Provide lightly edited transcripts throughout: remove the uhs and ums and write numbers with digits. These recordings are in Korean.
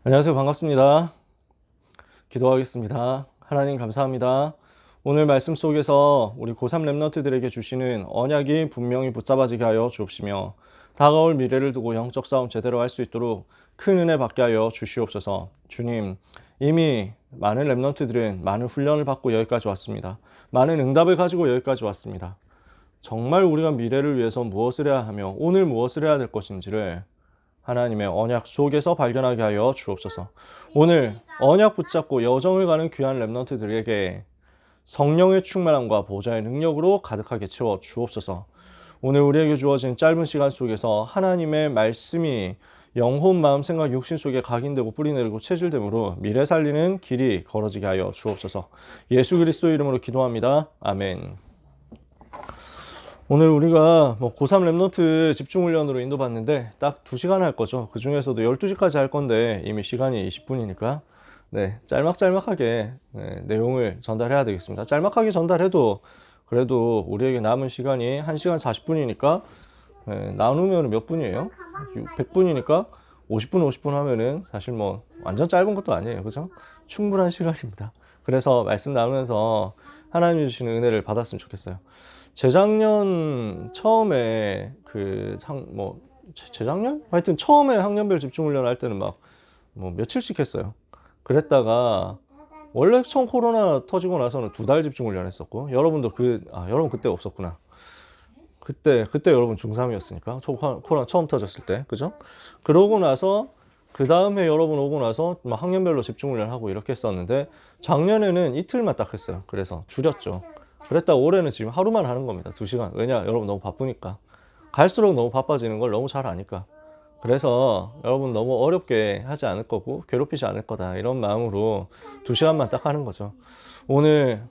안녕하세요. 반갑습니다. 기도하겠습니다. 하나님 감사합니다. 오늘 말씀 속에서 우리 고3 랩런트들에게 주시는 언약이 분명히 붙잡아지게 하여 주옵시며 다가올 미래를 두고 영적 싸움 제대로 할 수 있도록 큰 은혜 받게 하여 주시옵소서. 주님, 이미 많은 랩런트들은 많은 훈련을 받고 여기까지 왔습니다. 많은 응답을 가지고 여기까지 왔습니다. 정말 우리가 미래를 위해서 무엇을 해야 하며 오늘 무엇을 해야 될 것인지를 하나님의 언약 속에서 발견하게 하여 주옵소서. 오늘 언약 붙잡고 여정을 가는 귀한 랩런트들에게 성령의 충만함과 보좌의 능력으로 가득하게 채워 주옵소서. 오늘 우리에게 주어진 짧은 시간 속에서 하나님의 말씀이 영혼, 마음, 생각, 육신 속에 각인되고 뿌리내리고 체질됨으로 미래 살리는 길이 걸어지게 하여 주옵소서. 예수 그리스도 이름으로 기도합니다. 아멘. 오늘 우리가 고3 랩노트 집중훈련으로 인도받는데 딱 2시간 할 거죠. 그 중에서도 12시까지 할 건데 이미 시간이 20분이니까 짤막짤막하게 내용을 전달해야 되겠습니다. 짤막하게 전달해도 그래도 우리에게 남은 시간이 1시간 40분이니까 나누면 몇 분이에요? 100분이니까 50분 50분 하면은 사실 완전 짧은 것도 아니에요. 그죠? 충분한 시간입니다. 그래서 말씀 나누면서 하나님이 주시는 은혜를 받았으면 좋겠어요. 재작년 처음에 재작년? 하여튼 처음에 학년별 집중훈련 할 때는 며칠씩 했어요. 그랬다가 원래 처음 코로나 터지고 나서는 2달 집중훈련 했었고, 여러분도 여러분 그때 없었구나. 그때 여러분 중3이었으니까 코로나 처음 터졌을 때, 그죠? 그러고 나서 그 다음에 여러분 오고 나서 학년별로 집중훈련 하고 이렇게 했었는데 작년에는 이틀만 딱 했어요. 그래서 줄였죠. 그랬다 올해는 지금 하루만 하는 겁니다. 2시간. 왜냐? 여러분 너무 바쁘니까. 갈수록 너무 바빠지는 걸 너무 잘 아니까. 그래서 여러분 너무 어렵게 하지 않을 거고 괴롭히지 않을 거다. 이런 마음으로 2시간만 딱 하는 거죠. 오늘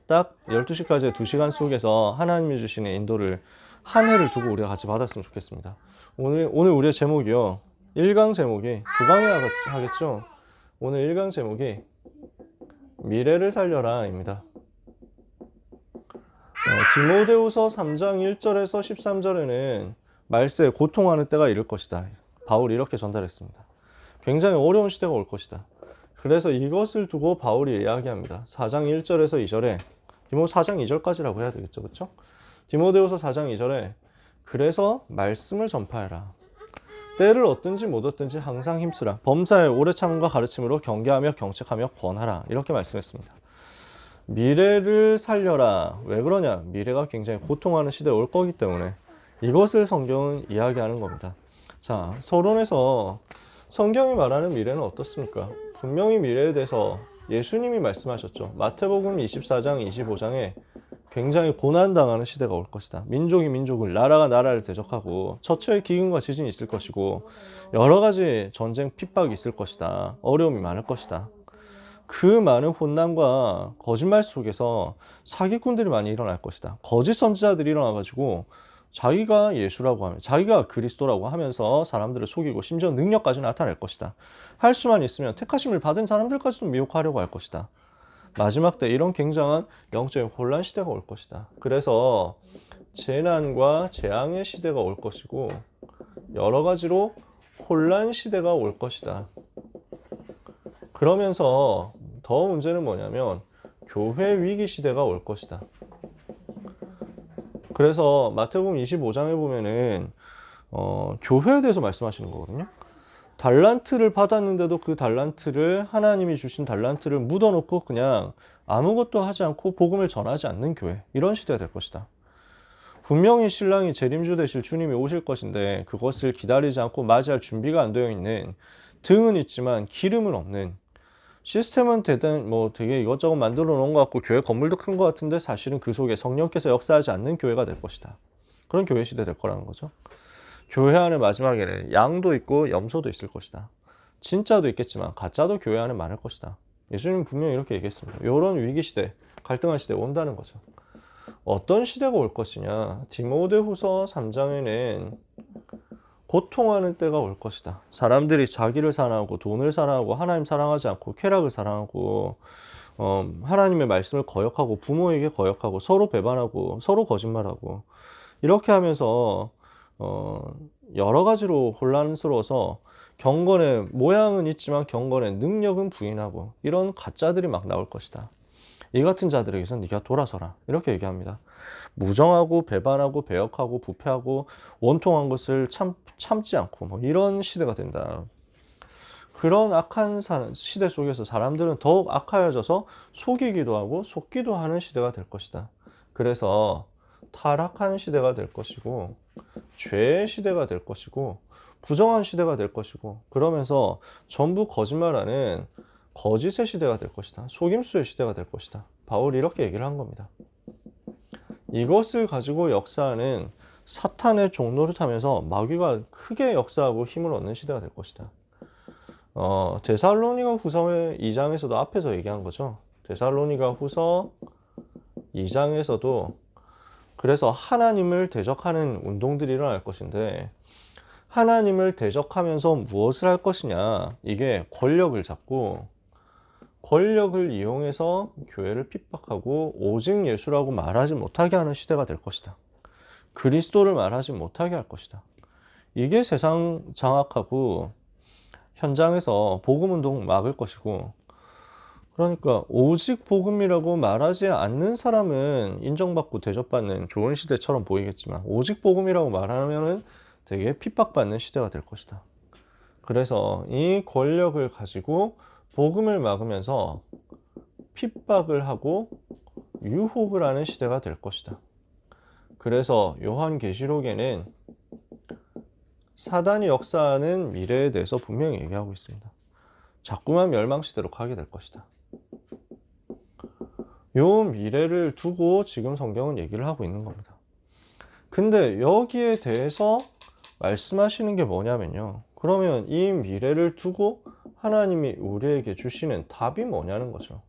딱 12시까지의 2시간 속에서 하나님이 주시는 인도를 한 해를 두고 우리가 같이 받았으면 좋겠습니다. 오늘 우리의 제목이요. 1강 제목이 2강에 하겠죠. 오늘 1강 제목이 미래를 살려라 입니다. 디모데후서 3장 1절에서 13절에는 말세에 고통하는 때가 이를 것이다. 바울이 이렇게 전달했습니다. 굉장히 어려운 시대가 올 것이다. 그래서 이것을 두고 바울이 이야기합니다. 4장 1절에서 2절에 디모 4장 2절까지라고 해야 되겠죠. 그렇죠? 디모데후서 4장 2절에 그래서 말씀을 전파해라. 때를 얻든지 못 얻든지 항상 힘쓰라. 범사에 오래 참음과 가르침으로 경계하며 경책하며 권하라. 이렇게 말씀했습니다. 미래를 살려라. 왜 그러냐? 미래가 굉장히 고통하는 시대에 올 거기 때문에 이것을 성경은 이야기하는 겁니다. 자, 서론에서 성경이 말하는 미래는 어떻습니까? 분명히 미래에 대해서 예수님이 말씀하셨죠. 마태복음 24장 25장에 굉장히 고난당하는 시대가 올 것이다. 민족이 민족을, 나라가 나라를 대적하고 처처의 기근과 지진이 있을 것이고 여러 가지 전쟁 핍박이 있을 것이다. 어려움이 많을 것이다. 그 많은 혼란과 거짓말 속에서 사기꾼들이 많이 일어날 것이다. 거짓 선지자들이 일어나가지고 자기가 예수라고 하면, 자기가 그리스도라고 하면서 사람들을 속이고 심지어 능력까지 나타낼 것이다. 할 수만 있으면 택하심을 받은 사람들까지도 미혹하려고 할 것이다. 마지막 때 이런 굉장한 영적인 혼란 시대가 올 것이다. 그래서 재난과 재앙의 시대가 올 것이고 여러 가지로 혼란 시대가 올 것이다. 그러면서 더 문제는 뭐냐면 교회 위기 시대가 올 것이다. 그래서 마태복음 25장에 보면은 교회에 대해서 말씀하시는 거거든요. 달란트를 받았는데도 그 달란트를, 하나님이 주신 달란트를 묻어놓고 그냥 아무것도 하지 않고 복음을 전하지 않는 교회, 이런 시대가 될 것이다. 분명히 신랑이 재림주 되실 주님이 오실 것인데 그것을 기다리지 않고 맞이할 준비가 안 되어 있는, 등은 있지만 기름은 없는, 시스템은 되게 이것저것 만들어 놓은 것 같고 교회 건물도 큰 것 같은데 사실은 그 속에 성령께서 역사하지 않는 교회가 될 것이다. 그런 교회 시대 될 거라는 거죠. 교회 안에 마지막에는 양도 있고 염소도 있을 것이다. 진짜도 있겠지만 가짜도 교회 안에 많을 것이다. 예수님은 분명히 이렇게 얘기했습니다. 이런 위기 시대, 갈등한 시대 온다는 거죠. 어떤 시대가 올 것이냐? 디모데후서 3장에는 고통하는 때가 올 것이다. 사람들이 자기를 사랑하고 돈을 사랑하고 하나님 사랑하지 않고 쾌락을 사랑하고 하나님의 말씀을 거역하고 부모에게 거역하고 서로 배반하고 서로 거짓말하고 이렇게 하면서 여러 가지로 혼란스러워서 경건의 모양은 있지만 경건의 능력은 부인하고 이런 가짜들이 막 나올 것이다. 이 같은 자들에게서 네가 돌아서라. 이렇게 얘기합니다. 무정하고 배반하고 배역하고 부패하고 원통한 것을 참지 않고 뭐 이런 시대가 된다. 그런 악한 시대 속에서 사람들은 더욱 악하여져서 속이기도 하고 속기도 하는 시대가 될 것이다. 그래서 타락한 시대가 될 것이고 죄의 시대가 될 것이고 부정한 시대가 될 것이고 그러면서 전부 거짓말하는 거짓의 시대가 될 것이다. 속임수의 시대가 될 것이다. 바울이 이렇게 얘기를 한 겁니다. 이것을 가지고 역사하는 사탄의 종노릇 하면서 마귀가 크게 역사하고 힘을 얻는 시대가 될 것이다. 데살로니가 후서 2장에서도 앞에서 얘기한 거죠. 데살로니가 후서 2장에서도 그래서 하나님을 대적하는 운동들이 일어날 것인데 하나님을 대적하면서 무엇을 할 것이냐, 이게 권력을 잡고 권력을 이용해서 교회를 핍박하고 오직 예수라고 말하지 못하게 하는 시대가 될 것이다. 그리스도를 말하지 못하게 할 것이다. 이게 세상 장악하고 현장에서 복음운동 막을 것이고, 그러니까 오직 복음이라고 말하지 않는 사람은 인정받고 대접받는 좋은 시대처럼 보이겠지만 오직 복음이라고 말하면은 되게 핍박받는 시대가 될 것이다. 그래서 이 권력을 가지고 복음을 막으면서 핍박을 하고 유혹을 하는 시대가 될 것이다. 그래서 요한계시록에는 사단이 역사하는 미래에 대해서 분명히 얘기하고 있습니다. 자꾸만 멸망시대로 가게 될 것이다. 요 미래를 두고 지금 성경은 얘기를 하고 있는 겁니다. 근데 여기에 대해서 말씀하시는 게 뭐냐면요. 그러면 이 미래를 두고 하나님이 우리에게 주시는 답이 뭐냐는 거죠.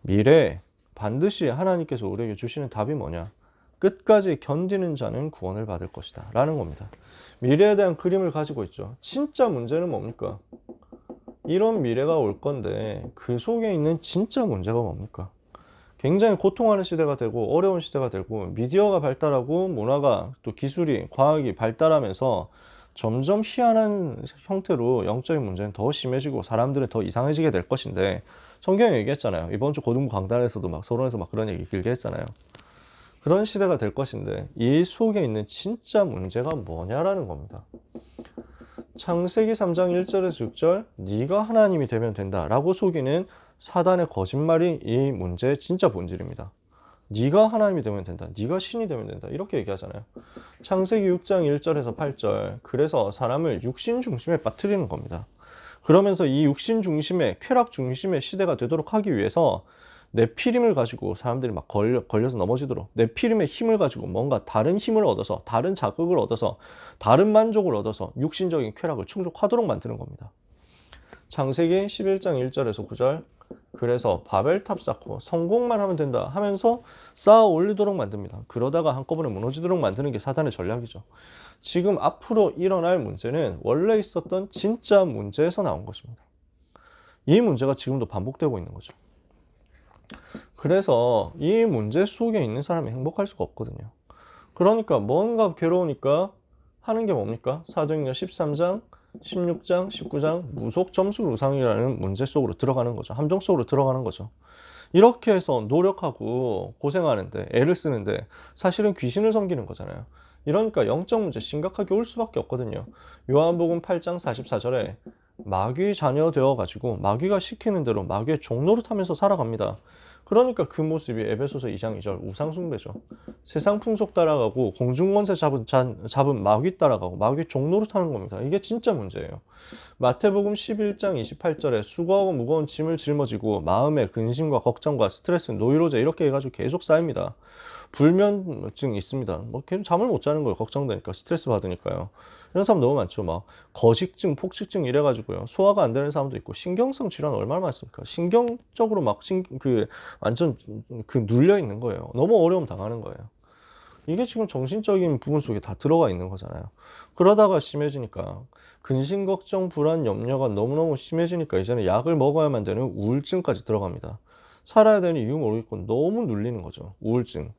미래 반드시 하나님께서 우리에게 주시는 답이 뭐냐. 끝까지 견디는 자는 구원을 받을 것이다 라는 겁니다. 미래에 대한 그림을 가지고 있죠. 진짜 문제는 뭡니까? 이런 미래가 올 건데 그 속에 있는 진짜 문제가 뭡니까? 굉장히 고통하는 시대가 되고 어려운 시대가 되고 미디어가 발달하고 문화가 또 기술이 과학이 발달하면서 점점 희한한 형태로 영적인 문제는 더 심해지고 사람들은 더 이상해지게 될 것인데, 성경이 얘기했잖아요. 이번 주 고등부 강단에서도 막 서론에서 막 그런 얘기 길게 했잖아요. 그런 시대가 될 것인데 이 속에 있는 진짜 문제가 뭐냐라는 겁니다. 창세기 3장 1절에서 6절 네가 하나님이 되면 된다 라고 속이는 사단의 거짓말이 이 문제의 진짜 본질입니다. 네가 하나님이 되면 된다, 네가 신이 되면 된다 이렇게 얘기하잖아요. 창세기 6장 1절에서 8절 그래서 사람을 육신 중심에 빠뜨리는 겁니다. 그러면서 이 육신 중심의 쾌락 중심의 시대가 되도록 하기 위해서 네피림을 가지고 사람들이 막 걸려서 넘어지도록 네피림의 힘을 가지고 뭔가 다른 힘을 얻어서 다른 자극을 얻어서 다른 만족을 얻어서 육신적인 쾌락을 충족하도록 만드는 겁니다. 창세기 11장 1절에서 9절 그래서 바벨탑 쌓고 성공만 하면 된다 하면서 쌓아 올리도록 만듭니다. 그러다가 한꺼번에 무너지도록 만드는 게 사단의 전략이죠. 지금 앞으로 일어날 문제는 원래 있었던 진짜 문제에서 나온 것입니다. 이 문제가 지금도 반복되고 있는 거죠. 그래서 이 문제 속에 있는 사람이 행복할 수가 없거든요. 그러니까 뭔가 괴로우니까 하는 게 뭡니까? 사도행전 13장, 16장, 19장 무속 점수 우상이라는 문제 속으로 들어가는 거죠. 함정 속으로 들어가는 거죠. 이렇게 해서 노력하고 고생하는데 애를 쓰는데 사실은 귀신을 섬기는 거잖아요. 이러니까 영적 문제 심각하게 올 수밖에 없거든요. 요한복음 8장 44절에 마귀 자녀 되어가지고 마귀가 시키는 대로 마귀의 종노릇하면서 살아갑니다. 그러니까 그 모습이 에베소서 2장 2절 우상숭배죠. 세상 풍속 따라가고 공중권세 잡은 마귀 따라가고 마귀 종노릇하는 겁니다. 이게 진짜 문제예요. 마태복음 11장 28절에 수고하고 무거운 짐을 짊어지고 마음의 근심과 걱정과 스트레스, 노이로제 이렇게 해가지고 계속 쌓입니다. 불면증 있습니다. 뭐 계속 잠을 못 자는 거예요. 걱정되니까 스트레스 받으니까요. 이런 사람 너무 많죠. 막 거식증, 폭식증 이래가지고요. 소화가 안 되는 사람도 있고 신경성 질환 얼마나 많습니까? 신경적으로 막 완전 눌려 있는 거예요. 너무 어려움 당하는 거예요. 이게 지금 정신적인 부분 속에 다 들어가 있는 거잖아요. 그러다가 심해지니까 근심, 걱정, 불안, 염려가 너무너무 심해지니까 이제는 약을 먹어야만 되는 우울증까지 들어갑니다. 살아야 되는 이유 모르겠고 너무 눌리는 거죠. 우울증.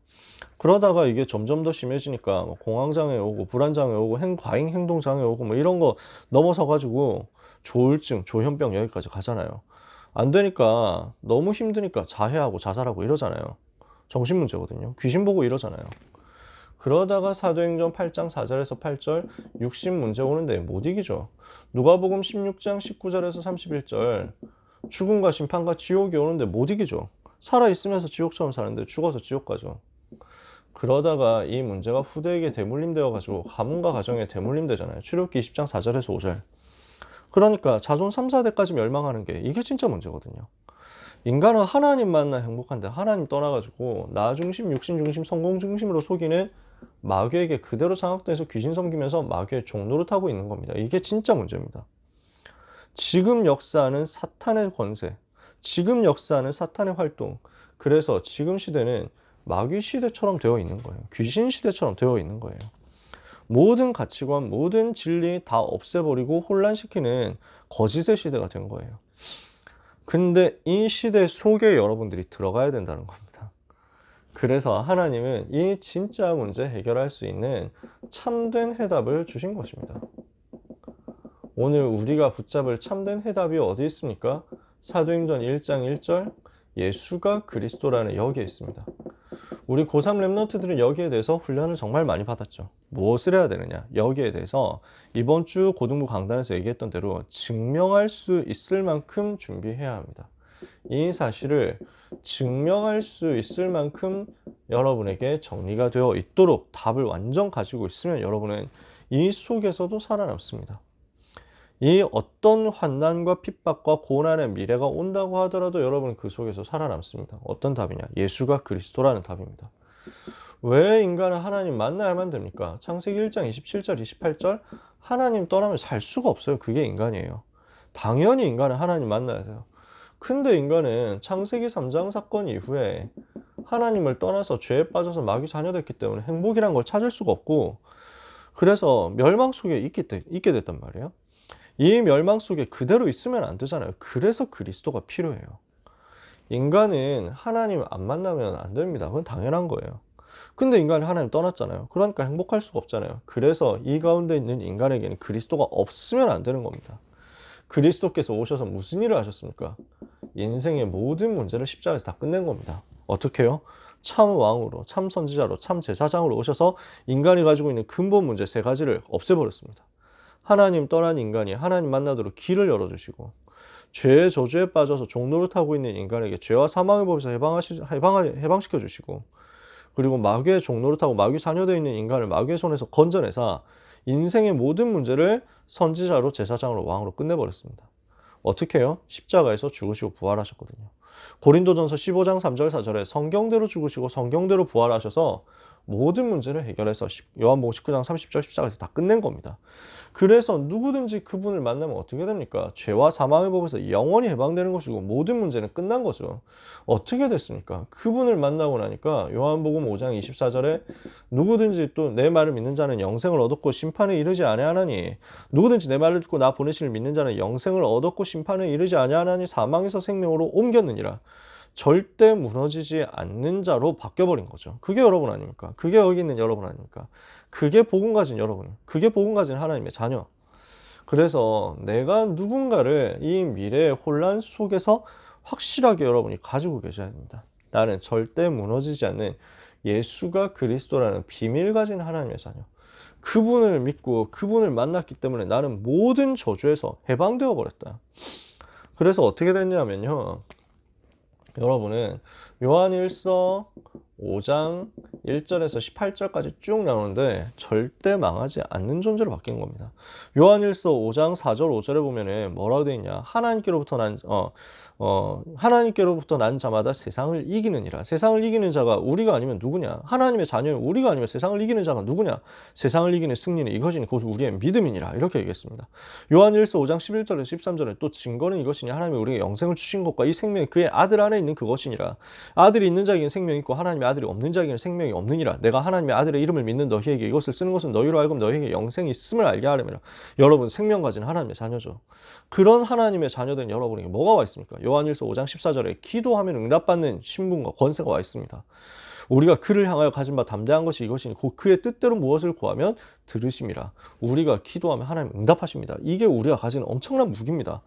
그러다가 이게 점점 더 심해지니까 뭐 공황장애 오고 불안장애 오고 과잉 행동장애 오고 뭐 이런 거 넘어서 가지고 조울증, 조현병 여기까지 가잖아요. 안 되니까 너무 힘드니까 자해하고 자살하고 이러잖아요. 정신 문제거든요. 귀신 보고 이러잖아요. 그러다가 사도행전 8장 4절에서 8절 육신 문제 오는데 못 이기죠. 누가복음 16장 19절에서 31절 죽음과 심판과 지옥이 오는데 못 이기죠. 살아있으면서 지옥처럼 사는데 죽어서 지옥 가죠. 그러다가 이 문제가 후대에게 대물림되어 가지고 가문과 가정에 대물림되잖아요. 출애굽기 20장 4절에서 5절. 그러니까 자손 3, 4대까지 멸망하는 게 이게 진짜 문제거든요. 인간은 하나님 만나 행복한데 하나님 떠나가지고 나 중심, 육신 중심, 성공 중심으로 속이는 마귀에게 그대로 장악돼서 귀신 섬기면서 마귀의 종노릇하고 있는 겁니다. 이게 진짜 문제입니다. 지금 역사하는 사탄의 권세, 지금 역사하는 사탄의 활동, 그래서 지금 시대는 마귀 시대처럼 되어 있는 거예요. 귀신 시대처럼 되어 있는 거예요. 모든 가치관, 모든 진리 다 없애버리고 혼란시키는 거짓의 시대가 된 거예요. 근데 이 시대 속에 여러분들이 들어가야 된다는 겁니다. 그래서 하나님은 이 진짜 문제 해결할 수 있는 참된 해답을 주신 것입니다. 오늘 우리가 붙잡을 참된 해답이 어디 있습니까? 사도행전 1장 1절 예수가 그리스도라는 여기에 있습니다. 우리 고3 랩런트들은 여기에 대해서 훈련을 정말 많이 받았죠. 무엇을 해야 되느냐? 여기에 대해서 이번 주 고등부 강단에서 얘기했던 대로 증명할 수 있을 만큼 준비해야 합니다. 이 사실을 증명할 수 있을 만큼 여러분에게 정리가 되어 있도록 답을 완전 가지고 있으면 여러분은 이 속에서도 살아남습니다. 이 어떤 환난과 핍박과 고난의 미래가 온다고 하더라도 여러분은 그 속에서 살아남습니다. 어떤 답이냐? 예수가 그리스도라는 답입니다. 왜 인간은 하나님 만나야만 됩니까? 창세기 1장 27절, 28절 하나님 떠나면 살 수가 없어요. 그게 인간이에요. 당연히 인간은 하나님 만나야 돼요. 근데 인간은 창세기 3장 사건 이후에 하나님을 떠나서 죄에 빠져서 마귀 자녀됐기 때문에 행복이란 걸 찾을 수가 없고 그래서 멸망 속에 있게 됐단 말이에요. 이 멸망 속에 그대로 있으면 안 되잖아요. 그래서 그리스도가 필요해요. 인간은 하나님 안 만나면 안 됩니다. 그건 당연한 거예요. 근데 인간이 하나님 떠났잖아요. 그러니까 행복할 수가 없잖아요. 그래서 이 가운데 있는 인간에게는 그리스도가 없으면 안 되는 겁니다. 그리스도께서 오셔서 무슨 일을 하셨습니까? 인생의 모든 문제를 십자가에서 다 끝낸 겁니다. 어떻게 해요? 참 왕으로, 참 선지자로, 참 제사장으로 오셔서 인간이 가지고 있는 근본 문제 3가지를 없애버렸습니다. 하나님 떠난 인간이 하나님 만나도록 길을 열어주시고 죄의 저주에 빠져서 종노릇하고 있는 인간에게 죄와 사망의 법에서 해방시켜 주시고 그리고 마귀의 종노릇하고 마귀 자녀되어 있는 인간을 마귀의 손에서 건져내사 인생의 모든 문제를 선지자로 제사장으로 왕으로 끝내버렸습니다. 어떻게 해요? 십자가에서 죽으시고 부활하셨거든요. 고린도전서 15장 3절 4절에 성경대로 죽으시고 성경대로 부활하셔서 모든 문제를 해결해서 요한복음 19장 30절 십자가에서 다 끝낸 겁니다. 그래서 누구든지 그분을 만나면 어떻게 됩니까? 죄와 사망의 법에서 영원히 해방되는 것이고 모든 문제는 끝난 거죠. 어떻게 됐습니까? 그분을 만나고 나니까 요한복음 5장 24절에 누구든지 또 내 말을 믿는 자는 영생을 얻었고 심판에 이르지 아니하나니 누구든지 내 말을 듣고 나 보내시를 믿는 자는 영생을 얻었고 심판에 이르지 아니하나니 사망에서 생명으로 옮겼느니라. 절대 무너지지 않는 자로 바뀌어버린 거죠. 그게 여러분 아닙니까? 그게 여기 있는 여러분 아닙니까? 그게 복음 가진 여러분, 그게 복음 가진 하나님의 자녀. 그래서 내가 누군가를 이 미래의 혼란 속에서 확실하게 여러분이 가지고 계셔야 됩니다. 나는 절대 무너지지 않는 예수가 그리스도라는 비밀 가진 하나님의 자녀. 그분을 믿고 그분을 만났기 때문에 나는 모든 저주에서 해방되어 버렸다. 그래서 어떻게 됐냐면요. 여러분은 요한일서 5장 1절에서 18절까지 쭉 나오는데 절대 망하지 않는 존재로 바뀐 겁니다. 요한일서 5장 4절 5절에 보면은 뭐라고 되어 있냐? 하나님께로부터 난 자마다 세상을 이기느니라. 세상을 이기는 자가 우리가 아니면 누구냐? 하나님의 자녀인 우리가 아니면 세상을 이기는 자가 누구냐? 세상을 이기는 승리는 이것이니 곧 우리의 믿음이니라. 이렇게 얘기했습니다. 요한일서 5장 11절에서 13절에 또 증거는 이것이니 하나님이 우리에게 영생을 주신 것과 이 생명이 그의 아들 안에 있는 그것이니라. 아들이 있는 자에게는 생명이 있고 하나님의 아들이 없는 자에게는 생명이 없느니라. 내가 하나님의 아들의 이름을 믿는 너희에게 이것을 쓰는 것은 너희로 하여금 너희에게 영생이 있음을 알게 하려니라. 여러분 생명 가진 하나님의 자녀죠. 그런 하나님의 자녀된 여러분에게 뭐가 와 있습니까? 요한일서 5장 14절에 기도하면 응답받는 신분과 권세가 와 있습니다. 우리가 그를 향하여 가진 바 담대한 것이 이것이니 곧 그의 뜻대로 무엇을 구하면 들으심이라. 우리가 기도하면 하나님 응답하십니다. 이게 우리가 가진 엄청난 무기입니다.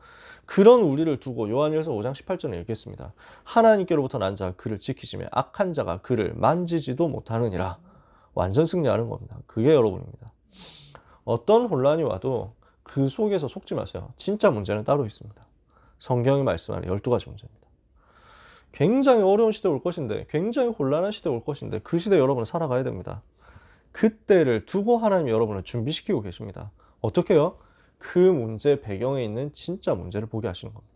그런 우리를 두고 요한일서 5장 18절에 얘기했습니다. 하나님께로부터 난 자 그를 지키시며 악한 자가 그를 만지지도 못하느니라. 완전 승리하는 겁니다. 그게 여러분입니다. 어떤 혼란이 와도 그 속에서 속지 마세요. 진짜 문제는 따로 있습니다. 성경이 말씀하는 12가지 문제입니다. 굉장히 어려운 시대 올 것인데, 굉장히 혼란한 시대 올 것인데, 그 시대 여러분은 살아가야 됩니다. 그때를 두고 하나님이 여러분을 준비시키고 계십니다. 어떻게 해요? 그 문제 배경에 있는 진짜 문제를 보게 하시는 겁니다.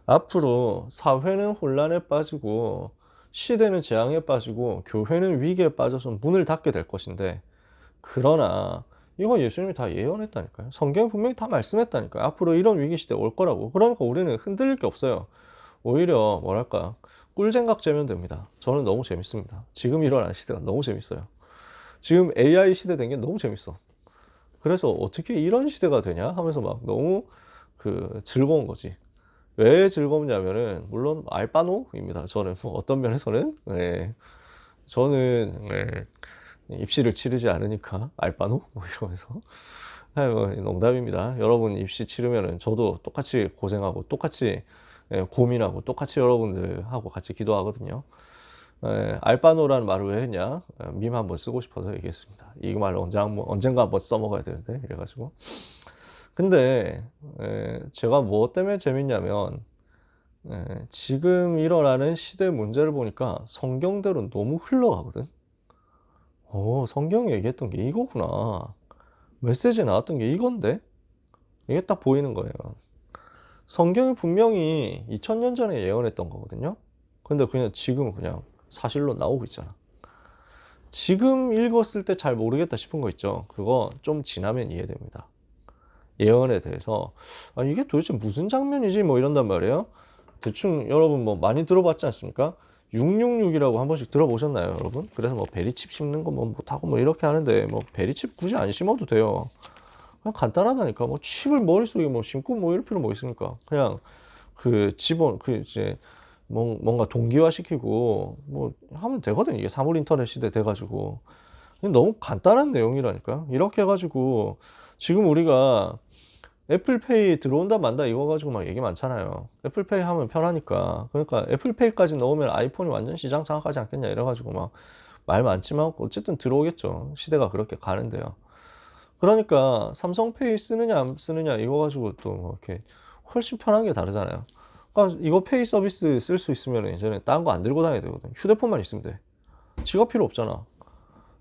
앞으로 사회는 혼란에 빠지고 시대는 재앙에 빠지고 교회는 위기에 빠져서 문을 닫게 될 것인데, 그러나 이거 예수님이 다 예언했다니까요. 성경에 분명히 다 말씀했다니까요. 앞으로 이런 위기 시대 올 거라고. 그러니까 우리는 흔들릴 게 없어요. 오히려 뭐랄까, 꿀잼각 재면 됩니다. 저는 너무 재밌습니다. 지금 일어나는 시대가 너무 재밌어요. 지금 AI 시대 된 게 너무 재밌어. 그래서 어떻게 이런 시대가 되냐 하면서 막 너무 즐거운 거지. 왜 즐겁냐면은 물론 알바노입니다. 저는 뭐 어떤 면에서는 저는 입시를 치르지 않으니까 알바노 뭐 이러면서 농담입니다. 여러분 입시 치르면은 저도 똑같이 고생하고 똑같이 고민하고 똑같이 여러분들하고 같이 기도하거든요. 알바노라는 말을 왜 했냐? 밈 한번 쓰고 싶어서 얘기했습니다. 이 말 언젠가 한번 써먹어야 되는데 이래가지고. 근데 제가 뭐 때문에 재밌냐면 지금 일어나는 시대 문제를 보니까 성경대로 너무 흘러가거든. 성경이 얘기했던 게 이거구나. 메시지에 나왔던 게 이건데? 이게 딱 보이는 거예요. 성경이 분명히 2000년 전에 예언했던 거거든요. 근데 그냥 지금은 그냥 사실로 나오고 있잖아. 지금 읽었을 때 잘 모르겠다 싶은 거 있죠. 그거 좀 지나면 이해됩니다. 예언에 대해서 이게 도대체 무슨 장면이지 뭐 이런단 말이에요. 대충 여러분 뭐 많이 들어봤지 않습니까? 666이라고 한 번씩 들어보셨나요, 여러분? 그래서 뭐 베리칩 심는 거 뭐 못하고 뭐 이렇게 하는데 뭐 베리칩 굳이 안 심어도 돼요. 그냥 간단하다니까. 뭐 칩을 머릿속에 뭐 심고 뭐 이럴 필요 뭐 있습니까? 그냥 이제 뭔가 동기화시키고 뭐 하면 되거든. 이게 사물 인터넷 시대 돼가지고 너무 간단한 내용이라니까. 이렇게 해가지고 지금 우리가 애플페이 들어온다 만다 이거 가지고 막 얘기 많잖아요. 애플페이 하면 편하니까. 그러니까 애플페이까지 넣으면 아이폰이 완전 시장 장악하지 않겠냐 이래가지고 막 말 많지만 어쨌든 들어오겠죠. 시대가 그렇게 가는데요. 그러니까 삼성페이 쓰느냐 안 쓰느냐 이거 가지고 또 뭐 이렇게 훨씬 편한 게 다르잖아요. 그러니까 이거 페이 서비스 쓸 수 있으면 이제는 다른 거 안 들고 다녀야 되거든. 휴대폰만 있으면 돼. 지갑 필요 없잖아.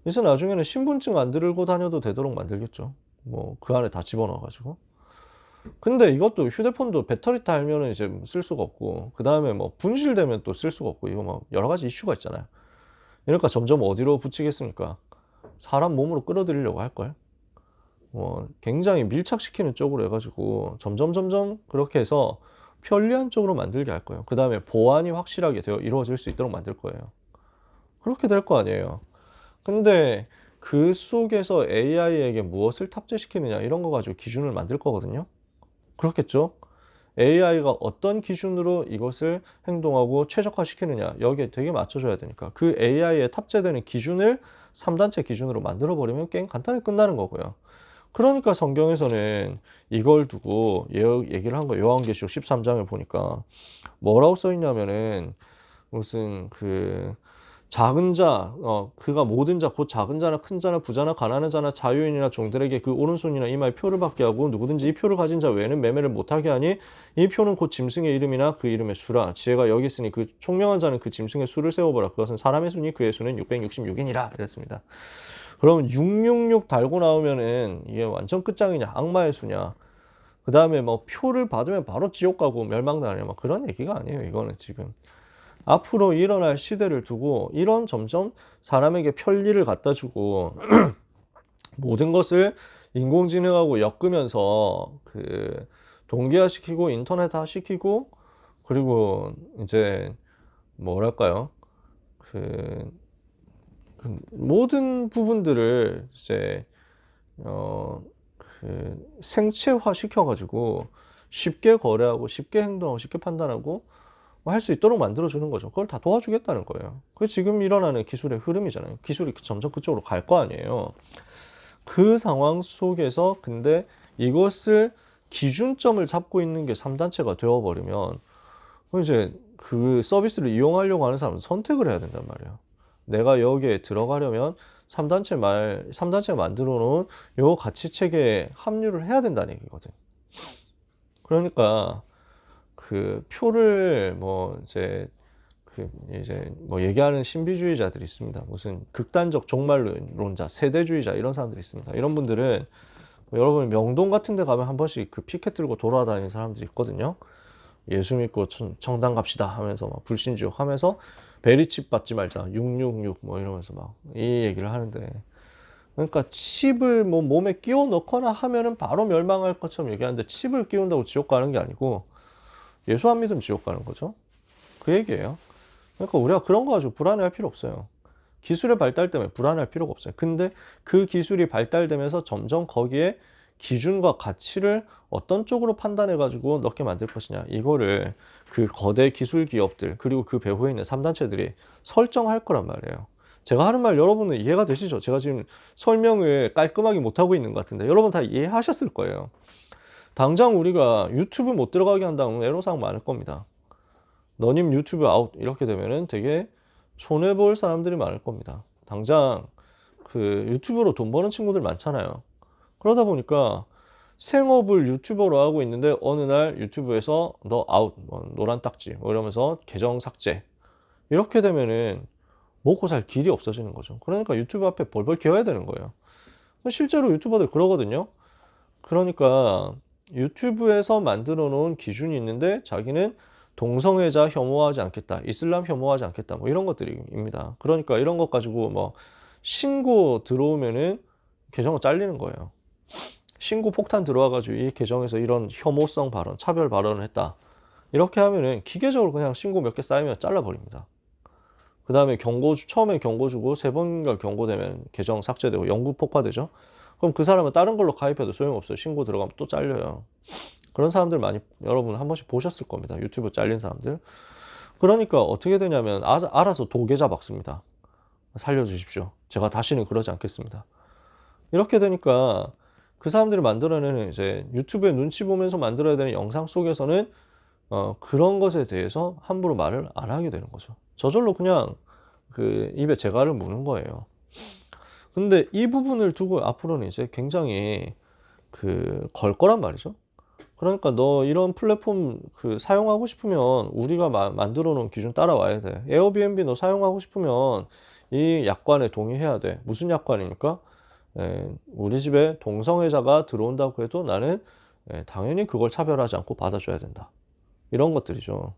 이제 나중에는 신분증 안 들고 다녀도 되도록 만들겠죠. 뭐 그 안에 다 집어넣어 가지고. 근데 이것도 휴대폰도 배터리 달면은 이제 쓸 수가 없고, 그 다음에 뭐 분실되면 또 쓸 수가 없고, 이거 뭐 여러 가지 이슈가 있잖아요. 그러니까 점점 어디로 붙이겠습니까? 사람 몸으로 끌어들이려고 할걸? 굉장히 밀착시키는 쪽으로 해가지고 점점 그렇게 해서 편리한 쪽으로 만들게 할 거예요. 그 다음에 보안이 확실하게 이루어질 수 있도록 만들 거예요. 그렇게 될 거 아니에요. 근데 그 속에서 AI에게 무엇을 탑재시키느냐 이런 거 가지고 기준을 만들 거거든요. 그렇겠죠? AI가 어떤 기준으로 이것을 행동하고 최적화시키느냐 여기에 되게 맞춰줘야 되니까 그 AI에 탑재되는 기준을 3단체 기준으로 만들어버리면 게임 간단히 끝나는 거고요. 그러니까 성경에서는 이걸 두고 얘기를 한 거예요. 요한계시록 13장을 보니까 뭐라고 써있냐면은 무슨 작은 자, 그가 모든 자, 곧 작은 자나 큰 자나 부자나 가난한 자나 자유인이나 종들에게 그 오른손이나 이마에 표를 받게 하고 누구든지 이 표를 가진 자 외에는 매매를 못하게 하니 이 표는 곧 짐승의 이름이나 그 이름의 수라. 지혜가 여기 있으니 그 총명한 자는 그 짐승의 수를 세워보라. 그것은 사람의 수니 그의 수는 666이니라. 이랬습니다. 그럼 666 달고 나오면은 이게 완전 끝장이냐? 악마의 수냐? 그 다음에 뭐 표를 받으면 바로 지옥 가고 멸망당하냐? 막 그런 얘기가 아니에요. 이거는 지금. 앞으로 일어날 시대를 두고 이런 점점 사람에게 편리를 갖다 주고 모든 것을 인공지능하고 엮으면서 동기화시키고 인터넷화 시키고 그리고 이제 뭐랄까요? 모든 부분들을 이제 생체화 시켜가지고 쉽게 거래하고 쉽게 행동하고 쉽게 판단하고 할 수 있도록 만들어주는 거죠. 그걸 다 도와주겠다는 거예요. 그게 지금 일어나는 기술의 흐름이잖아요. 기술이 점점 그쪽으로 갈 거 아니에요. 그 상황 속에서 근데 이것을 기준점을 잡고 있는 게 3단체가 되어버리면 이제 그 서비스를 이용하려고 하는 사람은 선택을 해야 된단 말이에요. 내가 여기에 들어가려면 3단체가 만들어 놓은 요 가치 체계에 합류를 해야 된다는 얘기거든. 그러니까 그 표를 뭐 이제 뭐 얘기하는 신비주의자들이 있습니다. 무슨 극단적 종말론자, 세대주의자 이런 사람들이 있습니다. 이런 분들은 뭐 여러분 명동 같은 데 가면 한 번씩 그 피켓 들고 돌아다니는 사람들이 있거든요. 예수 믿고 청당 갑시다 하면서 막 불신지옥 하면서 베리칩 받지 말자 666 뭐 이러면서 막 이 얘기를 하는데, 그러니까 칩을 뭐 몸에 끼워 넣거나 하면은 바로 멸망할 것처럼 얘기하는데 칩을 끼운다고 지옥 가는 게 아니고 예수 안 믿으면 지옥 가는 거죠. 그 얘기예요. 그러니까 우리가 그런 거 가지고 불안해할 필요 없어요. 기술의 발달 때문에 불안할 필요가 없어요. 근데 그 기술이 발달되면서 점점 거기에 기준과 가치를 어떤 쪽으로 판단해 가지고 넣게 만들 것이냐, 이거를 그 거대 기술 기업들 그리고 그 배후에 있는 3단체들이 설정할 거란 말이에요. 제가 하는 말 여러분은 이해가 되시죠? 제가 지금 설명을 깔끔하게 못하고 있는 것 같은데 여러분 다 이해하셨을 거예요. 당장 우리가 유튜브 못 들어가게 한다면 애로사항 많을 겁니다. 너님 유튜브 아웃 이렇게 되면은 되게 손해볼 사람들이 많을 겁니다. 당장 그 유튜브로 돈 버는 친구들 많잖아요. 그러다 보니까 생업을 유튜버로 하고 있는데 어느 날 유튜브에서 너 아웃, 뭐 노란 딱지 뭐 이러면서 계정 삭제 이렇게 되면은 먹고 살 길이 없어지는 거죠. 그러니까 유튜브 앞에 벌벌 기어야 되는 거예요. 실제로 유튜버들 그러거든요. 그러니까 유튜브에서 만들어 놓은 기준이 있는데 자기는 동성애자 혐오하지 않겠다, 이슬람 혐오하지 않겠다, 뭐 이런 것들입니다. 그러니까 이런 것 가지고 뭐 신고 들어오면은 계정을 잘리는 거예요. 신고 폭탄 들어와가지고 이 계정에서 이런 혐오성 발언, 차별 발언을 했다. 이렇게 하면은 기계적으로 그냥 신고 몇 개 쌓이면 잘라버립니다. 그 다음에 처음에 경고 주고 세 번인가 경고되면 계정 삭제되고 영구 폭파되죠. 그럼 그 사람은 다른 걸로 가입해도 소용없어요. 신고 들어가면 또 잘려요. 그런 사람들 많이 여러분 한 번씩 보셨을 겁니다. 유튜브 잘린 사람들. 그러니까 어떻게 되냐면 알아서 도계자 박습니다. 살려주십시오. 제가 다시는 그러지 않겠습니다. 이렇게 되니까 그 사람들이 만들어내는 이제 유튜브에 눈치 보면서 만들어야 되는 영상 속에서는 그런 것에 대해서 함부로 말을 안 하게 되는 거죠. 저절로 그냥 그 입에 재갈을 무는 거예요. 근데 이 부분을 두고 앞으로는 이제 굉장히 걸 거란 말이죠. 그러니까 너 이런 플랫폼 사용하고 싶으면 우리가 만들어 놓은 기준 따라와야 돼. 에어비앤비 너 사용하고 싶으면 이 약관에 동의해야 돼. 무슨 약관이니까? 우리 집에 동성애자가 들어온다고 해도 나는 당연히 그걸 차별하지 않고 받아줘야 된다. 이런 것들이죠.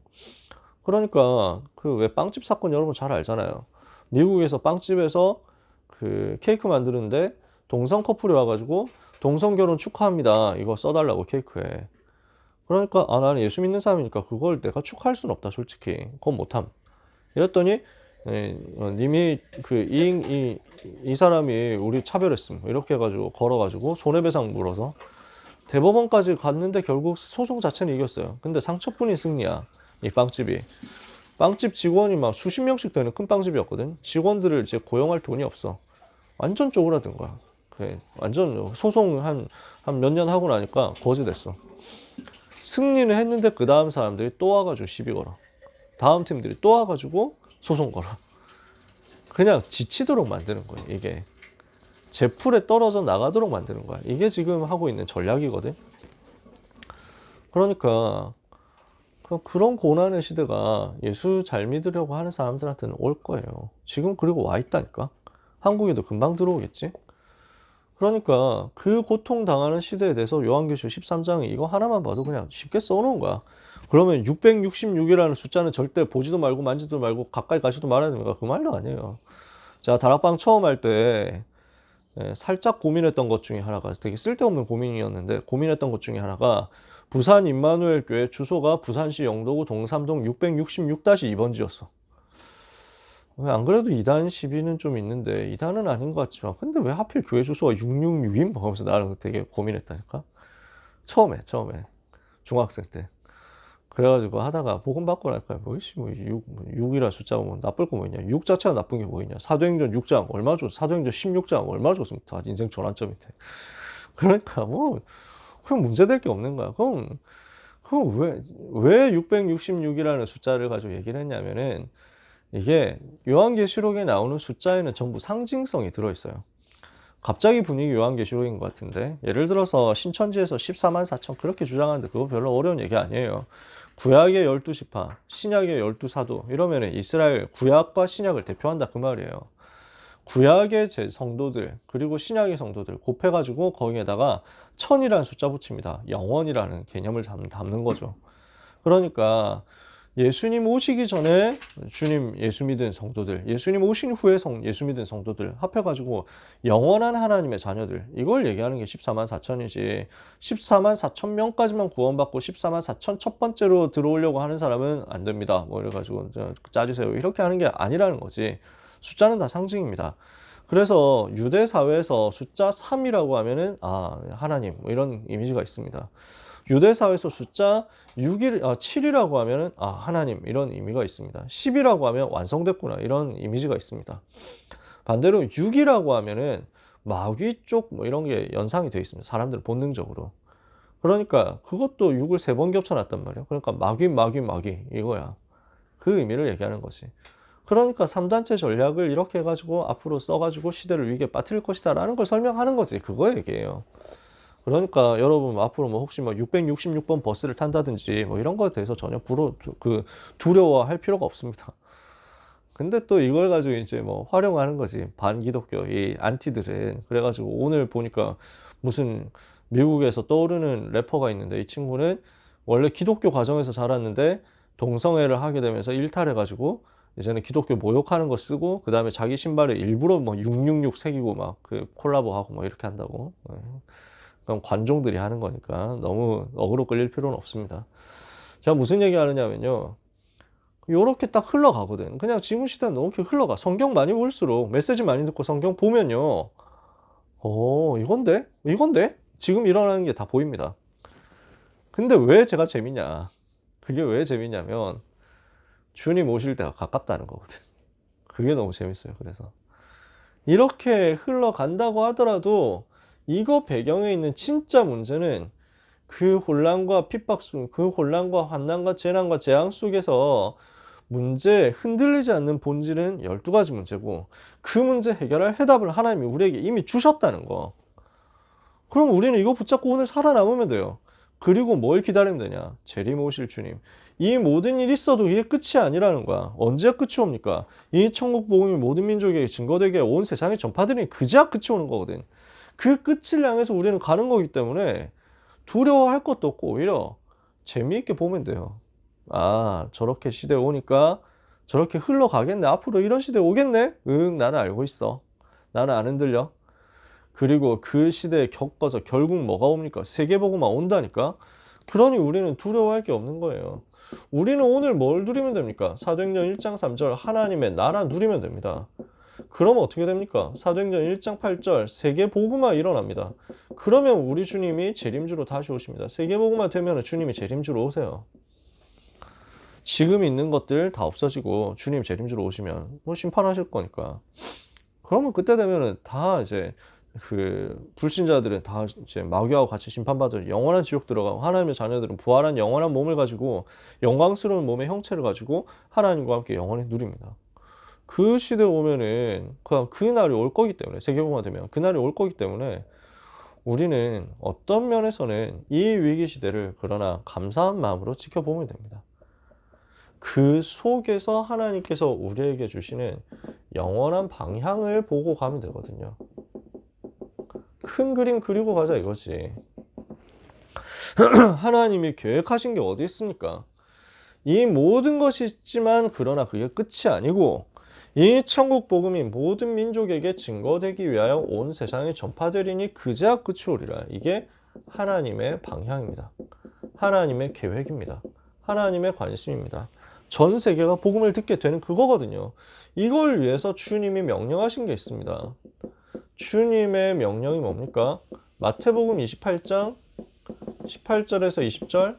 그러니까 그 왜 빵집 사건 여러분 잘 알잖아요. 미국에서 빵집에서 그 케이크 만드는데 동성 커플이 와가지고 동성 결혼 축하합니다 이거 써달라고 케이크에. 그러니까 나는 예수 믿는 사람이니까 그걸 내가 축하할 수는 없다 솔직히. 그건 못함. 이랬더니 님이 이 사람이 우리 차별했음 이렇게 해가지고 걸어가지고 손해배상 물어서 대법원까지 갔는데 결국 소송 자체는 이겼어요. 근데 상처뿐인 승리야. 이 빵집이. 빵집 직원이 막 수십 명씩 되는 큰 빵집이었거든. 직원들을 이제 고용할 돈이 없어. 완전 쪼그라든 거야. 완전 소송 한 몇 년 하고 나니까 거지됐어. 승리는 했는데 그 다음 사람들이 또 와가지고 시비 걸어. 다음 팀들이 또 와가지고 소송 걸어. 그냥 지치도록 만드는 거예요. 이게 제풀에 떨어져 나가도록 만드는 거야. 이게 지금 하고 있는 전략이거든. 그러니까 그런 고난의 시대가 예수 잘 믿으려고 하는 사람들한테는 올 거예요. 지금 그리고 와 있다니까. 한국에도 금방 들어오겠지. 그러니까 그 고통 당하는 시대에 대해서 요한계시록 13장에 이거 하나만 봐도 그냥 쉽게 써놓은 거야. 그러면 666이라는 숫자는 절대 보지도 말고 만지도 말고 가까이 가지도 말아야 됩니까? 그 말도 아니에요. 제가 다락방 처음 할 때 살짝 고민했던 것 중에 하나가 되게 쓸데없는 고민이었는데 고민했던 것 중에 하나가 부산 임마누엘 교회 주소가 부산시 영도구 동삼동 666-2번지였어. 안 그래도 2단 12는 좀 있는데 2단은 아닌 것 같지만 근데 왜 하필 교회 주소가 666임? 하면서 나는 되게 고민했다니까. 처음에 중학생 때. 그래가지고 하다가 복음 받고 나니까 뭐이씨 뭐 6이라 숫자가 뭐 나쁠 거 뭐 있냐, 6 자체가 나쁜 게 뭐 있냐, 사도행전 6장 얼마 줬어, 사도행전 16장 얼마 줬습니까, 인생 전환점이 돼. 그러니까 뭐 그럼 문제될 게 없는 거야. 그럼 왜 666이라는 숫자를 가지고 얘기를 했냐면은 이게 요한계시록에 나오는 숫자에는 전부 상징성이 들어있어요. 갑자기 분위기 요한계시록인 것 같은데, 예를 들어서 신천지에서 14만 4천 그렇게 주장하는데 그거 별로 어려운 얘기 아니에요. 구약의 12지파, 신약의 12사도 이러면 이스라엘 구약과 신약을 대표한다 그 말이에요. 구약의 성도들 그리고 신약의 성도들 곱해가지고 거기에다가 천이라는 숫자 붙입니다. 영원이라는 개념을 담는 거죠. 그러니까 예수님 오시기 전에 주님 예수 믿은 성도들, 예수님 오신 후에 예수 믿은 성도들 합해가지고 영원한 하나님의 자녀들, 이걸 얘기하는 게 14만 4천이지 14만 4천 명까지만 구원받고 14만 4천 첫 번째로 들어오려고 하는 사람은 안 됩니다. 뭐 이래가지고 짜주세요 이렇게 하는 게 아니라는 거지. 숫자는 다 상징입니다. 그래서 유대 사회에서 숫자 3이라고 하면은 하나님 뭐 이런 이미지가 있습니다. 유대 사회에서 숫자 7이라고 하면은 하나님 이런 의미가 있습니다. 10이라고 하면 완성됐구나 이런 이미지가 있습니다. 반대로 6이라고 하면은 마귀 쪽 뭐 이런 게 연상이 되어 있습니다. 사람들 본능적으로. 그러니까 그것도 6을 3번 겹쳐놨단 말이에요. 그러니까 마귀 이거야. 그 의미를 얘기하는 거지. 그러니까 3단체 전략을 이렇게 해가지고 앞으로 써가지고 시대를 위기에 빠뜨릴 것이다 라는 걸 설명하는 거지. 그거 얘기예요. 그러니까 여러분 앞으로 뭐 혹시 뭐 666번 버스를 탄다든지 뭐 이런 거에 대해서 전혀 두려워할 필요가 없습니다. 근데 또 이걸 가지고 이제 뭐 활용하는 거지. 반기독교 이 안티들은. 그래가지고 오늘 보니까 무슨 미국에서 떠오르는 래퍼가 있는데, 이 친구는 원래 기독교 가정에서 자랐는데 동성애를 하게 되면서 일탈해가지고 이제는 기독교 모욕하는 거 쓰고 그 다음에 자기 신발에 일부러 뭐 666 새기고 막 그 콜라보하고 뭐 이렇게 한다고. 그럼 관종들이 하는 거니까 너무 어그로 끌릴 필요는 없습니다. 제가 무슨 얘기 하느냐면요, 요렇게 딱 흘러가거든. 그냥 지금 시대는 너무 이렇게 흘러가. 성경 많이 볼수록 메시지 많이 듣고 성경 보면요, 이건데 지금 일어나는 게 다 보입니다. 근데 왜 제가 재밌냐, 그게 왜 재밌냐면 주님 오실 때가 가깝다는 거거든. 그게 너무 재밌어요. 그래서 이렇게 흘러간다고 하더라도 이거 배경에 있는 진짜 문제는 그 혼란과 핍박 속, 그 혼란과 환난과 재난과 재앙 속에서 흔들리지 않는 본질은 12가지 문제고, 그 문제 해결할 해답을 하나님이 우리에게 이미 주셨다는 거. 그럼 우리는 이거 붙잡고 오늘 살아남으면 돼요. 그리고 뭘 기다리면 되냐? 재림 오실 주님. 이 모든 일이 있어도 이게 끝이 아니라는 거야. 언제야 끝이 옵니까? 이 천국 복음이 모든 민족에게 증거되게 온 세상에 전파되니 그제야 끝이 오는 거거든. 그 끝을 향해서 우리는 가는 거기 때문에 두려워할 것도 없고 오히려 재미있게 보면 돼요. 저렇게 시대 오니까 저렇게 흘러가겠네. 앞으로 이런 시대 오겠네? 나는 알고 있어. 나는 안 흔들려. 그리고 그 시대에 겪어서 결국 뭐가 옵니까? 세계복음만 온다니까? 그러니 우리는 두려워할 게 없는 거예요. 우리는 오늘 뭘 누리면 됩니까? 사도행전 1장 3절 하나님의 나라 누리면 됩니다. 그러면 어떻게 됩니까? 사도행전 1장 8절 세계복음화 일어납니다. 그러면 우리 주님이 재림주로 다시 오십니다. 세계복음화 되면 주님이 재림주로 오세요. 지금 있는 것들 다 없어지고 주님 재림주로 오시면 뭐 심판하실 거니까. 그러면 그때 되면은 다 이제 그 불신자들은 다 이제 마귀하고 같이 심판받아 영원한 지옥 들어가고, 하나님의 자녀들은 부활한 영원한 몸을 가지고 영광스러운 몸의 형체를 가지고 하나님과 함께 영원히 누립니다. 그 시대에 오면은 그 날이 올 거기 때문에, 세계복음화 되면 그 날이 올 거기 때문에 우리는 어떤 면에서는 이 위기 시대를 그러나 감사한 마음으로 지켜보면 됩니다. 그 속에서 하나님께서 우리에게 주시는 영원한 방향을 보고 가면 되거든요. 큰 그림 그리고 가자 이거지. 하나님이 계획하신 게 어디 있습니까? 이 모든 것이 있지만 그러나 그게 끝이 아니고, 이 천국 복음이 모든 민족에게 증거되기 위하여 온 세상에 전파되리니 그제야 끝이 오리라. 이게 하나님의 방향입니다. 하나님의 계획입니다. 하나님의 관심입니다. 전 세계가 복음을 듣게 되는 그거거든요. 이걸 위해서 주님이 명령하신 게 있습니다. 주님의 명령이 뭡니까? 마태복음 28장 18절에서 20절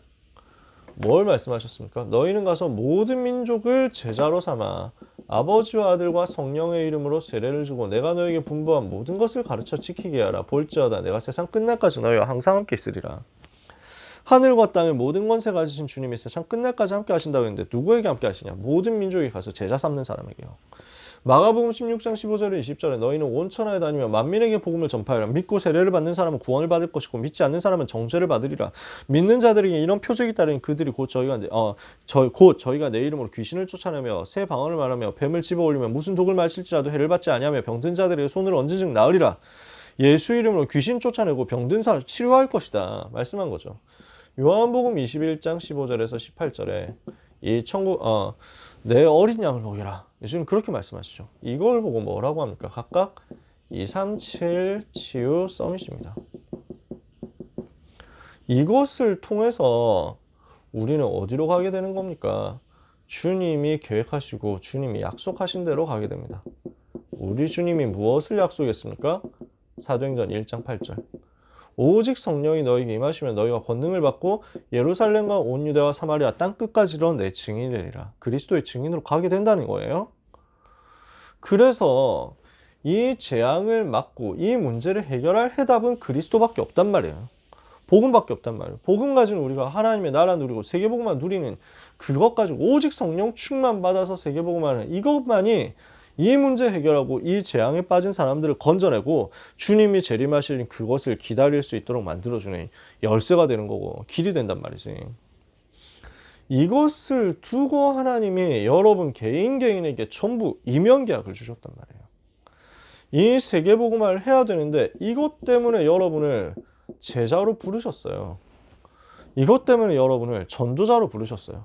뭘 말씀하셨습니까? 너희는 가서 모든 민족을 제자로 삼아 아버지와 아들과 성령의 이름으로 세례를 주고 내가 너에게 분부한 모든 것을 가르쳐 지키게 하라. 볼지어다 내가 세상 끝날까지 너희와 항상 함께 있으리라. 하늘과 땅의 모든 권세 가지신 주님이 세상 끝날까지 함께 하신다고 했는데 누구에게 함께 하시냐? 모든 민족이 가서 제자 삼는 사람에게요. 마가복음 16장 15절에 20절에 너희는 온 천하에 다니며 만민에게 복음을 전파하라. 믿고 세례를 받는 사람은 구원을 받을 것이고 믿지 않는 사람은 정죄를 받으리라. 믿는 자들에게 이런 표적이 따르니 그들이 곧 저희가 내 이름으로 귀신을 쫓아내며 새 방언을 말하며 뱀을 집어올리며 무슨 독을 마실지라도 해를 받지 아니하며 병든 자들에게 손을 얹은즉 나으리라. 예수 이름으로 귀신 쫓아내고 병든 사람을 치료할 것이다. 말씀한 거죠. 요한복음 21장 15절에서 18절에 내 어린 양을 먹여라. 예수님 그렇게 말씀하시죠. 이걸 보고 뭐라고 합니까? 각각 237 치유 서밋입니다. 이것을 통해서 우리는 어디로 가게 되는 겁니까? 주님이 계획하시고 주님이 약속하신 대로 가게 됩니다. 우리 주님이 무엇을 약속했습니까? 사도행전 1장 8절. 오직 성령이 너희에게 임하시면 너희가 권능을 받고 예루살렘과 온 유대와 사마리아 땅끝까지 이르러 내 증인이 되리라. 그리스도의 증인으로 가게 된다는 거예요. 그래서 이 재앙을 막고 이 문제를 해결할 해답은 그리스도밖에 없단 말이에요. 복음밖에 없단 말이에요. 복음 가지고 우리가 하나님의 나라 누리고 세계복음만 누리는 그것 가지고 오직 성령 충만 받아서 세계복음하는 이것만이 이 문제 해결하고 이 재앙에 빠진 사람들을 건져내고 주님이 재림하실 그것을 기다릴 수 있도록 만들어주는 열쇠가 되는 거고 길이 된단 말이지. 이것을 두고 하나님이 여러분 개인에게 전부 이면계약을 주셨단 말이에요. 이 세계복음화를 해야 되는데 이것 때문에 여러분을 제자로 부르셨어요. 이것 때문에 여러분을 전도자로 부르셨어요.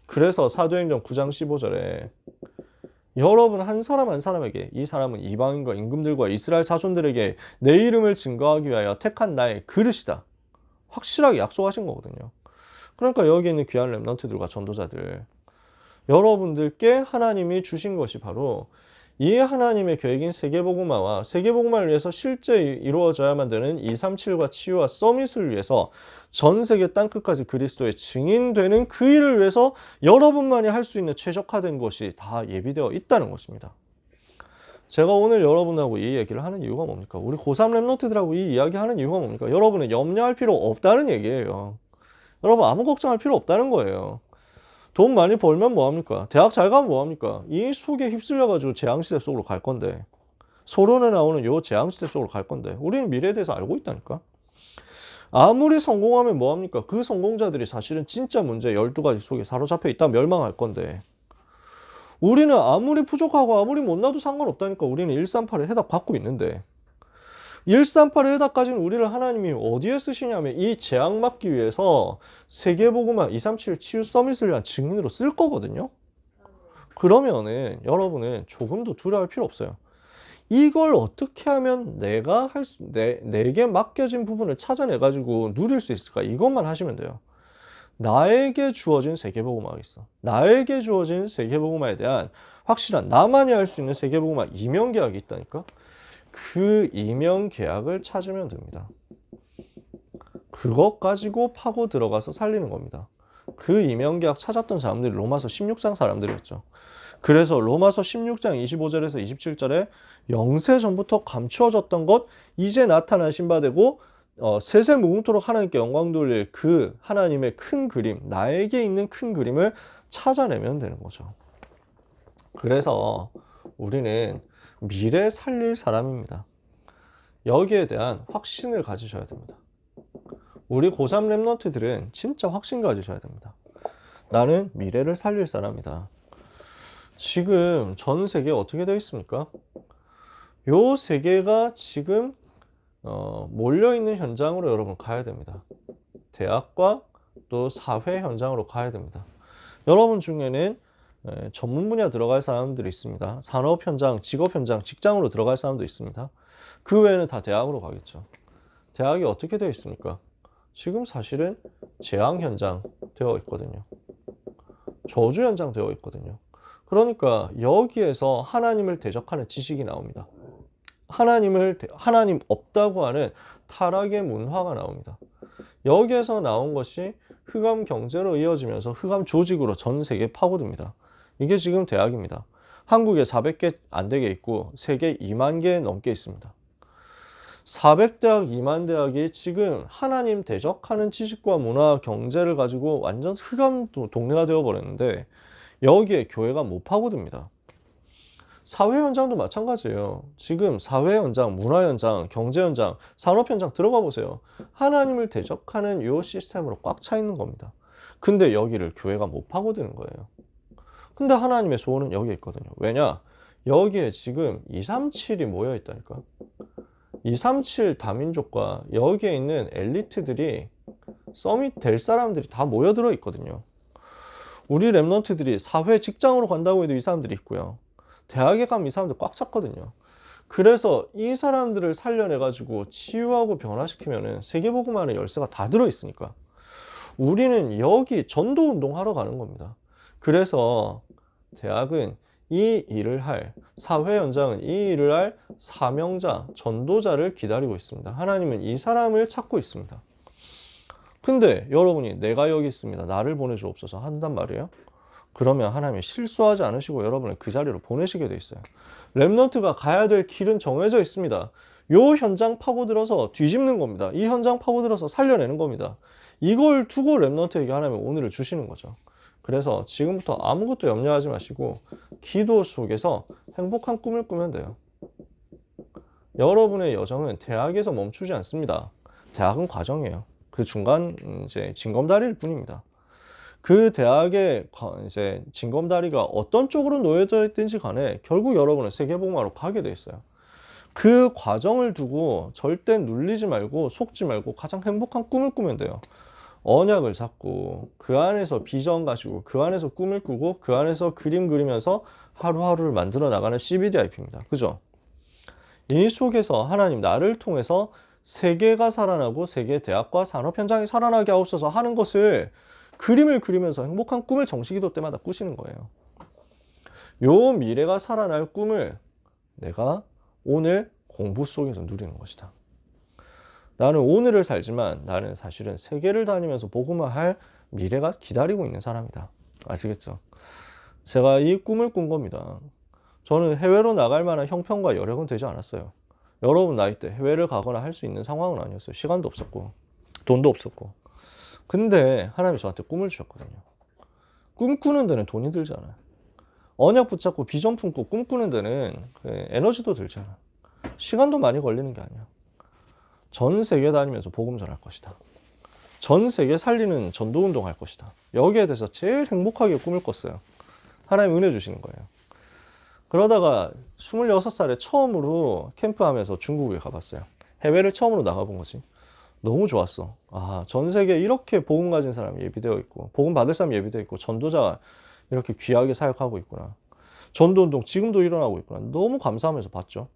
그래서 사도행전 9장 15절에 여러분 한 사람 한 사람에게 이 사람은 이방인과 임금들과 이스라엘 자손들에게 내 이름을 증거하기 위하여 택한 나의 그릇이다. 확실하게 약속하신 거거든요. 그러니까 여기 있는 귀한 렘넌트들과 전도자들 여러분들께 하나님이 주신 것이 바로 이 하나님의 계획인 세계복음화와 세계복음화를 위해서 실제 이루어져야만 되는 237과 치유와 서밋을 위해서 전 세계 땅끝까지 그리스도의 증인되는 그 일을 위해서 여러분만이 할 수 있는 최적화된 것이 다 예비되어 있다는 것입니다. 제가 오늘 여러분하고 이 얘기를 하는 이유가 뭡니까? 우리 고3 랩런트들하고 이 이야기 하는 이유가 뭡니까? 여러분은 염려할 필요 없다는 얘기예요. 여러분 아무 걱정할 필요 없다는 거예요. 돈 많이 벌면 뭐합니까? 대학 잘 가면 뭐합니까? 이 속에 휩쓸려가지고 재앙시대 속으로 갈 건데 소론에 나오는 요 재앙시대 속으로 갈 건데 우리는 미래에 대해서 알고 있다니까. 아무리 성공하면 뭐합니까? 그 성공자들이 사실은 진짜 문제 12가지 속에 사로잡혀 있다 멸망할 건데 우리는 아무리 부족하고 아무리 못나도 상관없다니까. 우리는 138의 해답 갖고 있는데 138의 해답까지는 우리를 하나님이 어디에 쓰시냐면 이 재앙 막기 위해서 세계복음화 237 치유 서밋을 위한 증인으로 쓸 거거든요. 그러면은 여러분은 조금도 두려워할 필요 없어요. 이걸 어떻게 하면 내가 내게 맡겨진 부분을 찾아내가지고 누릴 수 있을까? 이것만 하시면 돼요. 나에게 주어진 세계복음화가 있어. 나에게 주어진 세계복음화에 대한 확실한 나만이 할 수 있는 세계복음화 이면계약이 있다니까? 그 이면계약을 찾으면 됩니다. 그것 가지고 파고 들어가서 살리는 겁니다. 그 이면계약 찾았던 사람들이 로마서 16장 사람들이었죠. 그래서 로마서 16장 25절에서 27절에 영세 전부터 감추어졌던 것 이제 나타나신 바 되고 세세 무궁토록 하나님께 영광 돌릴 그 하나님의 큰 그림, 나에게 있는 큰 그림을 찾아내면 되는 거죠. 그래서 우리는 미래 살릴 사람입니다. 여기에 대한 확신을 가지셔야 됩니다. 우리 고3 랩런트들은 진짜 확신 가지셔야 됩니다. 나는 미래를 살릴 사람이다. 지금 전 세계에 어떻게 되어 있습니까? 요 세계가 지금 몰려있는 현장으로 여러분 가야 됩니다. 대학과 또 사회 현장으로 가야 됩니다. 여러분 중에는 전문 분야 들어갈 사람들이 있습니다. 산업 현장, 직업 현장, 직장으로 들어갈 사람도 있습니다. 그 외에는 다 대학으로 가겠죠. 대학이 어떻게 되어 있습니까? 지금 사실은 재앙 현장 되어 있거든요. 저주 현장 되어 있거든요. 그러니까 여기에서 하나님을 대적하는 지식이 나옵니다. 하나님 없다고 하는 타락의 문화가 나옵니다. 여기에서 나온 것이 흑암 경제로 이어지면서 흑암 조직으로 전 세계에 파고듭니다. 이게 지금 대학입니다. 한국에 400개 안 되게 있고 세계 2만 개 넘게 있습니다. 400대학, 2만 대학이 지금 하나님 대적하는 지식과 문화, 경제를 가지고 완전 흑암 동네가 되어버렸는데 여기에 교회가 못 파고듭니다. 사회 현장도 마찬가지예요. 지금 사회 현장, 문화 현장, 경제 현장, 산업 현장 들어가 보세요. 하나님을 대적하는 이 시스템으로 꽉 차 있는 겁니다. 근데 여기를 교회가 못 파고드는 거예요. 근데 하나님의 소원은 여기에 있거든요. 왜냐? 여기에 지금 237이 모여 있다니까. 237 다민족과 여기에 있는 엘리트들이 서밋 될 사람들이 다 모여들어 있거든요. 우리 랩런트들이 사회 직장으로 간다고 해도 이 사람들이 있고요. 대학에 가면 이 사람들 꽉 찼거든요. 그래서 이 사람들을 살려내가지고 치유하고 변화시키면은 세계복음화의 열쇠가 다 들어있으니까 우리는 여기 전도운동 하러 가는 겁니다. 그래서 대학은 이 일을 할, 사회 현장은 이 일을 할 사명자, 전도자를 기다리고 있습니다. 하나님은 이 사람을 찾고 있습니다. 근데 여러분이 내가 여기 있습니다. 나를 보내주옵소서 한단 말이에요. 그러면 하나님이 실수하지 않으시고 여러분을 그 자리로 보내시게 돼 있어요. 랩넌트가 가야 될 길은 정해져 있습니다. 요 현장 파고들어서 뒤집는 겁니다. 이 현장 파고들어서 살려내는 겁니다. 이걸 두고 랩넌트에게 하나님이 오늘을 주시는 거죠. 그래서 지금부터 아무것도 염려하지 마시고 기도 속에서 행복한 꿈을 꾸면 돼요. 여러분의 여정은 대학에서 멈추지 않습니다. 대학은 과정이에요. 그 중간 이제 징검다리일 뿐입니다. 그 대학의 이제 징검다리가 어떤 쪽으로 놓여져 있든지 간에 결국 여러분은 세계복음화로 가게 돼 있어요. 그 과정을 두고 절대 눌리지 말고 속지 말고 가장 행복한 꿈을 꾸면 돼요. 언약을 잡고 그 안에서 비전 가지고 그 안에서 꿈을 꾸고 그 안에서 그림 그리면서 하루하루를 만들어 나가는 CBDIP입니다. 그죠? 이 속에서 하나님 나를 통해서 세계가 살아나고 세계 대학과 산업 현장이 살아나게 하옵소서 하는 것을 그림을 그리면서 행복한 꿈을 정식기도 때마다 꾸시는 거예요. 요 미래가 살아날 꿈을 내가 오늘 공부 속에서 누리는 것이다. 나는 오늘을 살지만 나는 사실은 세계를 다니면서 복음화할 미래가 기다리고 있는 사람이다. 아시겠죠? 제가 이 꿈을 꾼 겁니다. 저는 해외로 나갈 만한 형편과 여력은 되지 않았어요. 여러분 나이 때 해외를 가거나 할 수 있는 상황은 아니었어요. 시간도 없었고 돈도 없었고. 근데 하나님이 저한테 꿈을 주셨거든요. 꿈꾸는 데는 돈이 들잖아요. 언약 붙잡고 비전 품고 꿈꾸는 데는 에너지도 들잖아. 시간도 많이 걸리는 게 아니야. 전 세계 다니면서 복음 전할 것이다. 전 세계 살리는 전도운동 할 것이다. 여기에 대해서 제일 행복하게 꿈을 꿨어요. 하나님 은혜 주시는 거예요. 그러다가 26살에 처음으로 캠프하면서 중국에 가봤어요. 해외를 처음으로 나가본 거지. 너무 좋았어. 아, 전 세계에 이렇게 복음 가진 사람이 예비되어 있고 복음 받을 사람이 예비되어 있고 전도자가 이렇게 귀하게 사역하고 있구나. 전도운동 지금도 일어나고 있구나. 너무 감사하면서 봤죠.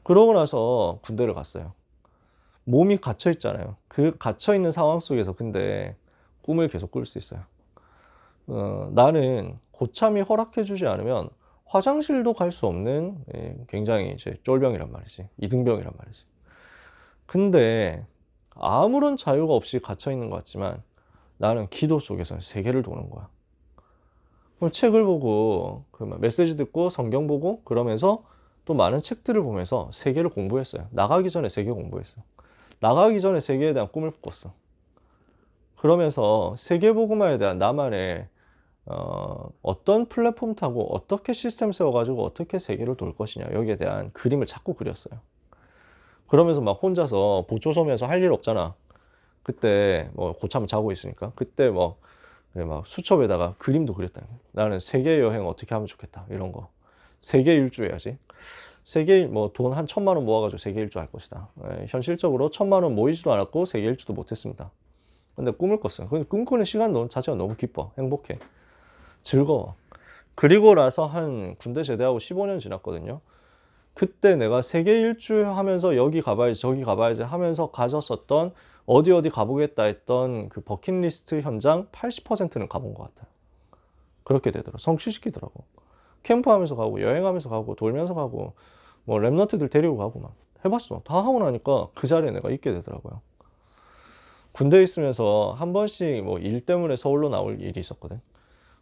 그러고 나서 군대를 갔어요. 몸이 갇혀 있잖아요. 그 갇혀 있는 상황 속에서 근데 꿈을 계속 꿀 수 있어요. 나는 고참이 허락해 주지 않으면 화장실도 갈 수 없는 굉장히 이제 쫄병이란 말이지. 이등병이란 말이지. 근데 아무런 자유가 없이 갇혀 있는 것 같지만 나는 기도 속에서 세계를 도는 거야. 책을 보고 그 메시지 듣고 성경 보고 그러면서 또 많은 책들을 보면서 세계를 공부했어요. 나가기 전에 세계 공부했어. 나가기 전에 세계에 대한 꿈을 꿨어. 그러면서 세계복음화에 대한 나만의 어떤 플랫폼 타고 어떻게 시스템 세워가지고 어떻게 세계를 돌 것이냐 여기에 대한 그림을 자꾸 그렸어요. 그러면서 막 혼자서 보초소면서 할 일 없잖아. 그때 뭐 고참 자고 있으니까 그때 막 수첩에다가 그림도 그렸다. 나는 세계 여행 어떻게 하면 좋겠다 이런 거. 세계 일주 해야지. 세계 뭐 돈 한 1,000만 원 모아가지고 세계 일주 할 것이다. 현실적으로 1,000만 원 모이지도 않았고 세계 일주도 못했습니다. 근데 꿈을 꿨어요. 근데 꿈꾸는 시간 자체가 너무 기뻐, 행복해, 즐거워. 그리고 나서 한 군대 제대하고 15년 지났거든요. 그때 내가 세계 일주 하면서 여기 가봐야지 저기 가봐야지 하면서 가졌었던 어디 가보겠다 했던 그 버킷리스트 현장 80%는 가본 것 같아요. 그렇게 되더라고. 성취시키더라고. 캠프하면서 가고 여행하면서 가고 돌면서 가고 뭐 랩런트들 데리고 가고 막 해봤어. 다 하고 나니까 그 자리에 내가 있게 되더라고요. 군대에 있으면서 한 번씩 뭐 일 때문에 서울로 나올 일이 있었거든.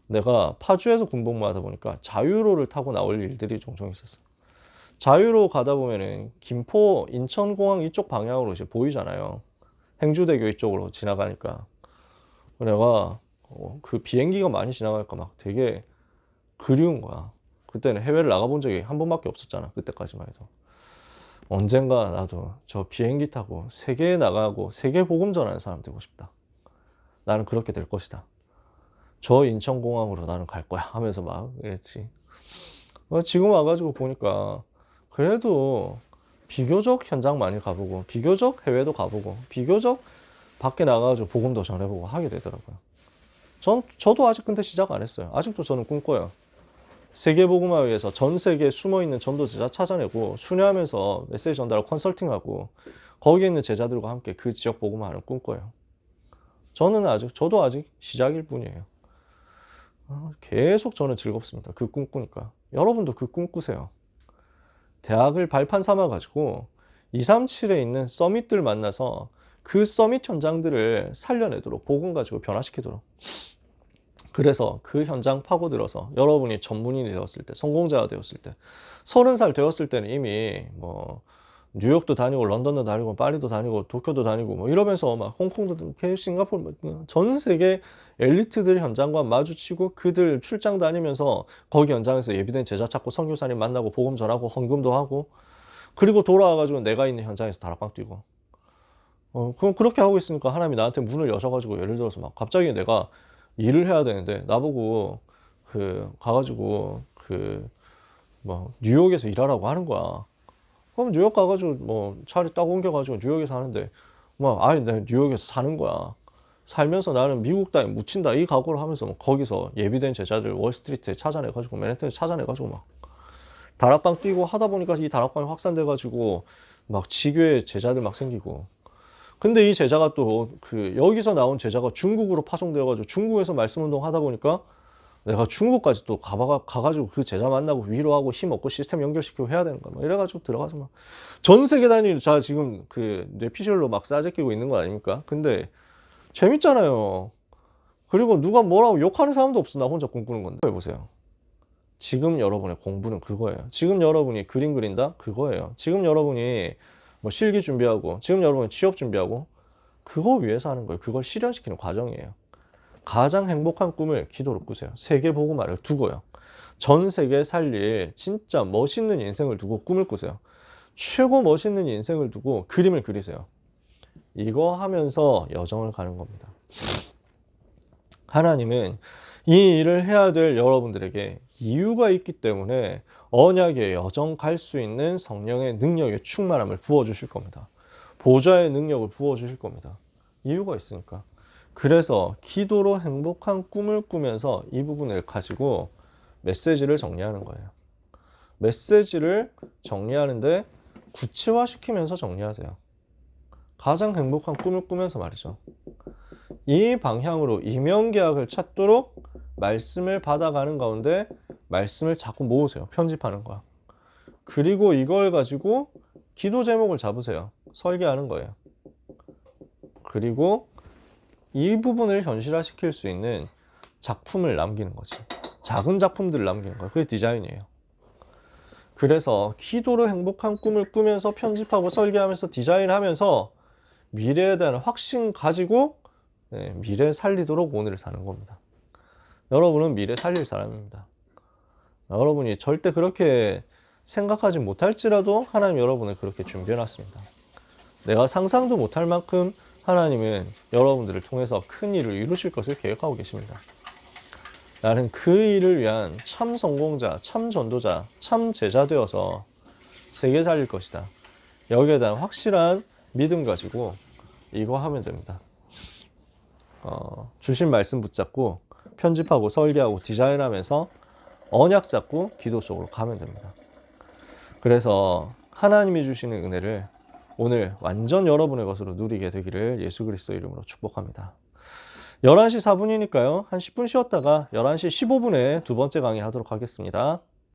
내가 파주에서 군복무하다 보니까 자유로를 타고 나올 일들이 종종 있었어. 자유로 가다 보면은 김포 인천공항 이쪽 방향으로 이제 보이잖아요. 행주대교 이쪽으로 지나가니까 내가 그 비행기가 많이 지나가니까 막 되게 그리운 거야. 그때는 해외를 나가본 적이 한 번밖에 없었잖아. 그때까지만 해도. 언젠가 나도 저 비행기 타고 세계에 나가고 세계 복음 전하는 사람 되고 싶다. 나는 그렇게 될 것이다. 저 인천공항으로 나는 갈 거야 하면서 막 이랬지. 지금 와가지고 보니까 그래도 비교적 현장 많이 가보고 비교적 해외도 가보고 비교적 밖에 나가가지고 복음도 전해보고 하게 되더라고요. 저도 아직 근데 시작 안 했어요. 아직도 저는 꿈꿔요. 세계복음화위해서 전 세계에 숨어있는 전도제자 찾아내고 순회하면서 메시지 전달 컨설팅하고 거기에 있는 제자들과 함께 그 지역 복음화하는 꿈꿔요. 저도 아직 시작일 뿐이에요. 계속 저는 즐겁습니다. 그 꿈꾸니까. 여러분도 그 꿈꾸세요. 대학을 발판 삼아가지고 237에 있는 서밋들 만나서 그 서밋 현장들을 살려내도록 복음 가지고 변화시키도록. 그래서 그 현장 파고들어서 여러분이 전문인이 되었을 때, 성공자가 되었을 때, 30살 되었을 때는 이미 뭐 뉴욕도 다니고 런던도 다니고 파리도 다니고 도쿄도 다니고 뭐 이러면서 막 홍콩도 싱가포르 전 세계 엘리트들 현장과 마주치고 그들 출장 다니면서 거기 현장에서 예비된 제자 찾고 선교사님 만나고 복음 전하고 헌금도 하고 그리고 돌아와가지고 내가 있는 현장에서 다락방 뛰고 그럼 그렇게 하고 있으니까 하나님이 나한테 문을 여셔가지고 예를 들어서 막 갑자기 내가 일을 해야 되는데 나보고 그 가가지고 그 뭐 뉴욕에서 일하라고 하는 거야. 그럼 뉴욕 가가지고 뭐 차를 딱 옮겨가지고 뉴욕에서 하는데 뭐 아니 내가 뉴욕에서 사는 거야. 살면서 나는 미국 땅에 묻힌다 이 각오를 하면서 뭐 거기서 예비된 제자들 월스트리트에 찾아내가지고 맨해튼에 찾아내가지고 막 다락방 뛰고 하다 보니까 이 다락방이 확산돼가지고 막 지교회 제자들 막 생기고 근데 이 제자가 또 그 여기서 나온 제자가 중국으로 파송되어가지고 중국에서 말씀 운동 하다 보니까 내가 중국까지 또 가가지고 그 제자 만나고 위로하고 힘 얻고 시스템 연결시키고 해야 되는 거야. 막 이래가지고 들어가서 막 전 세계 단위로 자 지금 그 뇌피셜로 막 싸제끼고 있는 거 아닙니까? 근데 재밌잖아요. 그리고 누가 뭐라고 욕하는 사람도 없어. 나 혼자 꿈꾸는 건데. 해보세요. 지금 여러분의 공부는 그거예요. 지금 여러분이 그림 그린다? 그거예요. 지금 여러분이 뭐 실기 준비하고 지금 여러분이 취업 준비하고 그거 위해서 하는 거예요. 그걸 실현시키는 과정이에요. 가장 행복한 꿈을 기도로 꾸세요. 세계 복음화를 두고요. 전 세계에 살릴 진짜 멋있는 인생을 두고 꿈을 꾸세요. 최고 멋있는 인생을 두고 그림을 그리세요. 이거 하면서 여정을 가는 겁니다. 하나님은 이 일을 해야 될 여러분들에게 이유가 있기 때문에 언약의 여정 갈 수 있는 성령의 능력의 충만함을 부어주실 겁니다. 보좌의 능력을 부어주실 겁니다. 이유가 있으니까. 그래서 기도로 행복한 꿈을 꾸면서 이 부분을 가지고 메시지를 정리하는 거예요. 메시지를 정리하는데 구체화시키면서 정리하세요. 가장 행복한 꿈을 꾸면서 말이죠. 이 방향으로 이명계약을 찾도록 말씀을 받아가는 가운데 말씀을 자꾸 모으세요. 편집하는 거야. 그리고 이걸 가지고 기도 제목을 잡으세요. 설계하는 거예요. 그리고 이 부분을 현실화시킬 수 있는 작품을 남기는 거지. 작은 작품들을 남기는 거예요. 그게 디자인이에요. 그래서 기도로 행복한 꿈을 꾸면서 편집하고 설계하면서 디자인하면서 미래에 대한 확신 가지고 미래 살리도록 오늘을 사는 겁니다. 여러분은 미래 살릴 사람입니다. 여러분이 절대 그렇게 생각하지 못할지라도 하나님 여러분을 그렇게 준비해놨습니다. 내가 상상도 못할 만큼 하나님은 여러분들을 통해서 큰 일을 이루실 것을 계획하고 계십니다. 나는 그 일을 위한 참 성공자, 참 전도자, 참 제자 되어서 세계 살릴 것이다. 여기에 대한 확실한 믿음 가지고 이거 하면 됩니다. 주신 말씀 붙잡고 편집하고 설계하고 디자인하면서 언약 잡고 기도 속으로 가면 됩니다. 그래서 하나님이 주시는 은혜를 오늘 완전 여러분의 것으로 누리게 되기를 예수 그리스도 이름으로 축복합니다. 11시 4분이니까요. 한 10분 쉬었다가 11시 15분에 두 번째 강의 하도록 하겠습니다.